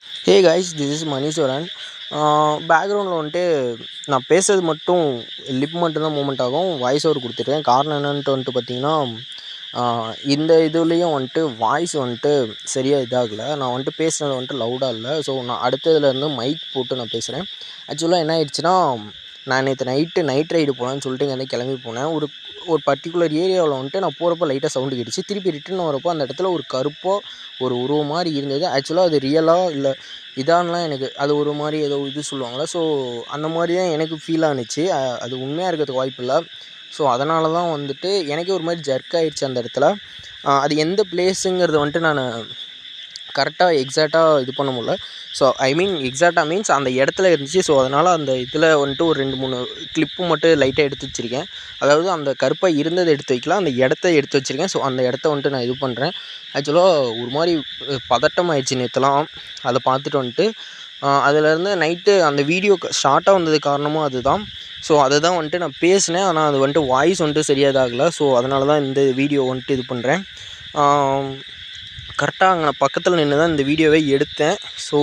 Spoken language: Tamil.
Hey guys, this is Maneeswaran. பேக்ரவுண்டில் வந்துட்டு நான் பேசுறது மட்டும் லிப் மட்டும்தான் மூமெண்ட் ஆகும். வாய்ஸ் ஓவர் கொடுத்துருக்கேன். காரணம் என்னன்ட்டு வந்துட்டு பார்த்தீங்கன்னா, இந்த இதுலேயும் வந்துட்டு வாய்ஸ் வந்துட்டு சரியாக இதாகலை. நான் வந்துட்டு பேசுனது வந்துட்டு லவுடாக இல்லை. ஸோ நான் அடுத்ததுலேருந்து மைக் போட்டு நான் பேசுகிறேன். ஆக்சுவலாக என்ன ஆயிடுச்சுன்னா, நான் நேற்று நைட் ரைடு போகலான்னு சொல்லிட்டு இங்கேருந்து கிளம்பி போனேன். ஒரு பர்டிகுலர் ஏரியாவில் வந்துட்டு நான் போகிறப்போ லைட்டாக சவுண்டு கேட்டுச்சு. திருப்பி ரிட்டர்ன் வரப்போ அந்த இடத்துல ஒரு கருப்பாக ஒரு உருவம் மாதிரி இருந்தது. ஆக்சுவலாக அது ரியலாக இல்லை இதான்லாம் எனக்கு அது ஒரு மாதிரி ஏதோ இது சொல்லுவாங்களே, ஸோ அந்த மாதிரி தான் எனக்கு ஃபீல் ஆனுச்சு. அது உண்மையாக இருக்கிறதுக்கு வாய்ப்பு இல்லை. ஸோ அதனால தான் வந்துட்டு எனக்கே ஒரு மாதிரி ஜர்க் ஆகிடுச்சு அந்த இடத்துல. அது எந்த பிளேஸுங்கிறது வந்துட்டு நான் கரெக்டாக எக்ஸாக்டாக இது பண்ண முடியல. ஸோ ஐ மீன் எக்ஸாக்டாக மீன்ஸ் அந்த இடத்துல இருந்துச்சு. ஸோ அதனால் அந்த இதில் வந்துட்டு ஒரு 2-3 கிளிப்பு மட்டும் லைட்டாக எடுத்து வச்சுருக்கேன். அதாவது அந்த கருப்பாக இருந்ததை எடுத்து வைக்கலாம், அந்த இடத்த எடுத்து வச்சுருக்கேன். ஸோ அந்த இடத்த வந்துட்டு நான் இது பண்ணுறேன். ஆக்சுவலாக ஒரு மாதிரி பதட்டம் ஆயிடுச்சு நேற்றுலாம் அதை பார்த்துட்டு வந்துட்டு. அதிலேருந்து நைட்டு அந்த வீடியோ ஷார்ட்டாக வந்தது காரணமும் அதுதான். ஸோ அதை தான் வந்துட்டு நான் பேசினேன். ஆனால் அது வந்துட்டு வாய்ஸ் வந்துட்டு சரியாக இதாகலை. ஸோ அதனால தான் இந்த வீடியோ வந்துட்டு இது பண்ணுறேன். கரெக்டாக அங்கே நான் பக்கத்தில் நின்று தான் இந்த வீடியோவே எடுத்தேன். ஸோ